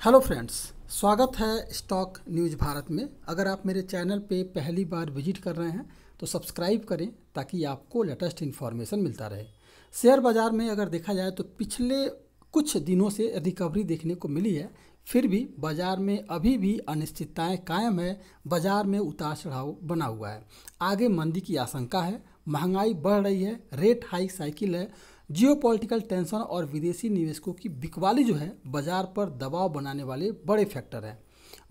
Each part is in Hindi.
हेलो फ्रेंड्स, स्वागत है स्टॉक न्यूज़ भारत में। अगर आप मेरे चैनल पे पहली बार विजिट कर रहे हैं तो सब्सक्राइब करें ताकि आपको लेटेस्ट इन्फॉर्मेशन मिलता रहे। शेयर बाज़ार में अगर देखा जाए तो पिछले कुछ दिनों से रिकवरी देखने को मिली है, फिर भी बाज़ार में अभी भी अनिश्चितताएं कायम है। बाज़ार में उतार चढ़ाव बना हुआ है। आगे मंदी की आशंका है, महंगाई बढ़ रही है, रेट हाइक साइकिल है, जियोपॉलिटिकल टेंशन और विदेशी निवेशकों की बिकवाली जो है बाजार पर दबाव बनाने वाले बड़े फैक्टर हैं।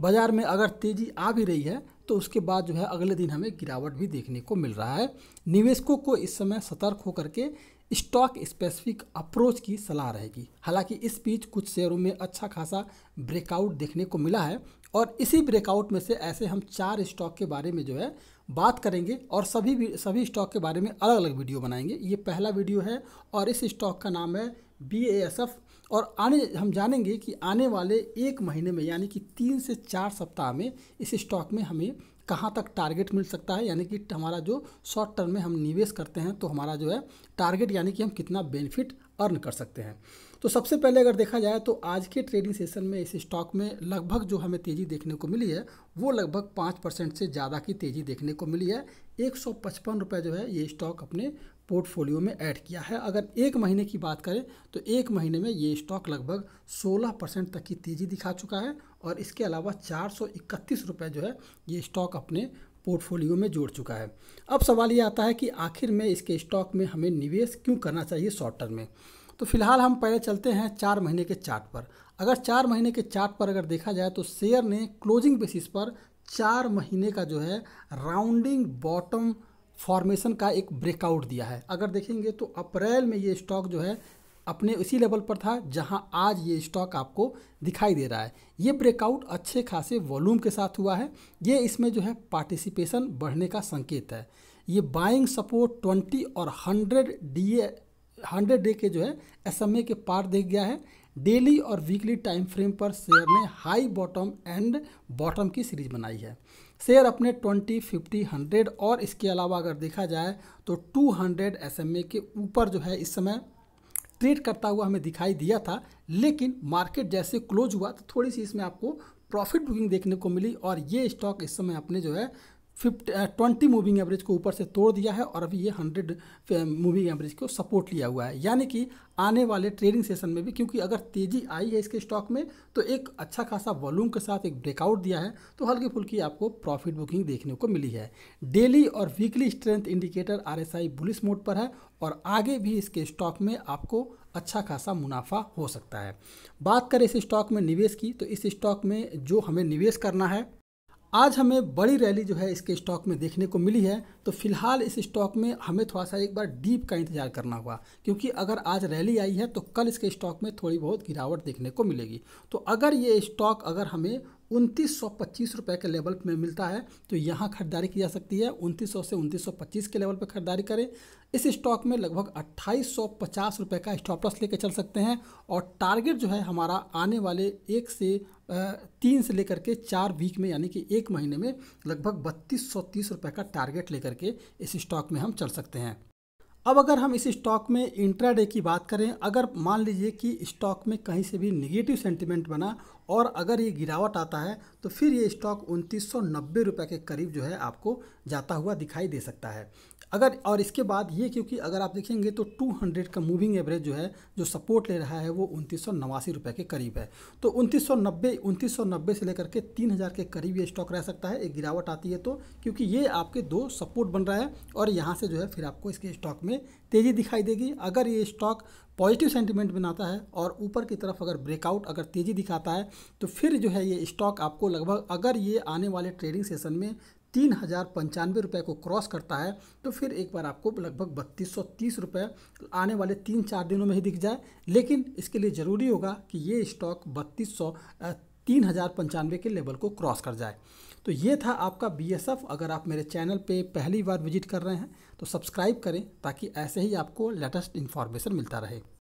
बाजार में अगर तेजी आ भी रही है तो उसके बाद जो है अगले दिन हमें गिरावट भी देखने को मिल रहा है। निवेशकों को इस समय सतर्क होकर के स्टॉक स्पेसिफिक अप्रोच की सलाह रहेगी। हालांकि इस बीच कुछ शेयरों में अच्छा खासा ब्रेकआउट देखने को मिला है और इसी ब्रेकआउट में से ऐसे हम 4 स्टॉक के बारे में जो है बात करेंगे और सभी स्टॉक के बारे में अलग अलग वीडियो बनाएंगे। ये पहला वीडियो है और इस स्टॉक का नाम है BASF। और हम जानेंगे कि आने वाले एक महीने में यानी कि 3 से 4 सप्ताह में इस स्टॉक में हमें कहाँ तक टारगेट मिल सकता है, यानी कि हमारा जो शॉर्ट टर्म में हम निवेश करते हैं तो हमारा जो है टारगेट यानी कि हम कितना बेनिफिट अर्न कर सकते हैं। तो सबसे पहले अगर देखा जाए तो आज के ट्रेडिंग सेशन में इस स्टॉक में लगभग जो हमें तेज़ी देखने को मिली है वो लगभग 5% से ज़्यादा की तेज़ी देखने को मिली है। 155 रुपये जो है ये स्टॉक अपने पोर्टफोलियो में ऐड किया है। अगर एक महीने की बात करें तो एक महीने में ये स्टॉक लगभग 16% तक की तेज़ी दिखा चुका है और इसके अलावा 431 रुपये जो है ये स्टॉक अपने पोर्टफोलियो में जोड़ चुका है। अब सवाल ये आता है कि आखिर में इसके स्टॉक में हमें निवेश क्यों करना चाहिए शॉर्ट टर्म में। तो फिलहाल हम पहले चलते हैं 4 महीने के चार्ट पर। अगर 4 महीने के चार्ट पर अगर देखा जाए तो शेयर ने क्लोजिंग बेसिस पर 4 महीने का जो है राउंडिंग बॉटम फॉर्मेशन का एक ब्रेकआउट दिया है। अगर देखेंगे तो अप्रैल में ये स्टॉक जो है अपने उसी लेवल पर था जहां आज ये स्टॉक आपको दिखाई दे रहा है। ये ब्रेकआउट अच्छे खासे वॉल्यूम के साथ हुआ है। ये इसमें जो है पार्टिसिपेशन बढ़ने का संकेत है। ये बाइंग सपोर्ट 20 और 100 डे के जो है SMA के पार देख गया है। डेली और वीकली टाइम फ्रेम पर शेयर ने हाई बॉटम एंड बॉटम की सीरीज बनाई है। शेयर अपने 20, 50, 100 और इसके अलावा अगर देखा जाए तो 200 SMA के ऊपर जो है इस समय ट्रेड करता हुआ हमें दिखाई दिया था। लेकिन मार्केट जैसे क्लोज हुआ तो थोड़ी सी इसमें आपको प्रॉफिट बुकिंग देखने को मिली और ये स्टॉक इस समय अपने जो है 20 मूविंग एवरेज को ऊपर से तोड़ दिया है और अभी ये 100 मूविंग एवरेज को सपोर्ट लिया हुआ है। यानी कि आने वाले ट्रेडिंग सेशन में भी, क्योंकि अगर तेज़ी आई है इसके स्टॉक में तो एक अच्छा खासा वॉल्यूम के साथ एक ब्रेकआउट दिया है तो हल्की फुल्की आपको प्रॉफिट बुकिंग देखने को मिली है। डेली और weekly strength indicator RSI bullish mode पर है और आगे भी इसके स्टॉक में आपको अच्छा खासा मुनाफा हो सकता है। बात करें इस स्टॉक में निवेश की तो इस स्टॉक में जो हमें निवेश करना है, आज हमें बड़ी रैली जो है इसके स्टॉक में देखने को मिली है। तो फिलहाल इस स्टॉक में हमें थोड़ा सा एक बार डीप का इंतजार करना होगा, क्योंकि अगर आज रैली आई है तो कल इसके स्टॉक में थोड़ी बहुत गिरावट देखने को मिलेगी। तो अगर ये स्टॉक अगर हमें 2925 रुपये के लेवल में मिलता है तो यहाँ खरीदारी की जा सकती है। 2900 से 2925 के लेवल पर खरीदारी करें। इस स्टॉक में लगभग 2850 रुपये का स्टॉप लॉस लेकर चल सकते हैं और टारगेट जो है हमारा आने वाले 3 से लेकर के 4 वीक में यानी कि एक महीने में लगभग 3230 रुपये का टारगेट लेकर के इस स्टॉक में हम चल सकते हैं। अब अगर हम इस स्टॉक में इंट्राडे की बात करें, अगर मान लीजिए कि स्टॉक में कहीं से भी निगेटिव सेंटिमेंट बना और अगर ये गिरावट आता है तो फिर ये स्टॉक 2990 रुपये के करीब जो है आपको जाता हुआ दिखाई दे सकता है। अगर और इसके बाद ये, क्योंकि अगर आप देखेंगे तो 200 का मूविंग एवरेज जो है जो सपोर्ट ले रहा है वो 2989 रुपये के करीब है। तो 2990 से लेकर के 3000 के करीब ये स्टॉक रह सकता है एक गिरावट आती है तो, क्योंकि ये आपके 2 सपोर्ट बन रहा है और यहाँ से जो है फिर आपको इसके स्टॉक में तेज़ी दिखाई देगी। अगर ये स्टॉक पॉजिटिव सेंटिमेंट बनाता है और ऊपर की तरफ अगर ब्रेकआउट अगर तेज़ी दिखाता है तो फिर जो है ये स्टॉक आपको लगभग, अगर ये आने वाले ट्रेडिंग सेशन में 3095 रुपये को क्रॉस करता है तो फिर एक बार आपको लगभग 3230 रुपये आने वाले 3-4 दिनों में ही दिख जाए। लेकिन इसके लिए ज़रूरी होगा कि ये स्टॉक 3095 के लेवल को क्रॉस कर जाए। तो ये था आपका BSF। अगर आप मेरे चैनल पे पहली बार विजिट कर रहे हैं तो सब्सक्राइब करें ताकि ऐसे ही आपको लेटेस्ट इन्फॉर्मेशन मिलता रहे।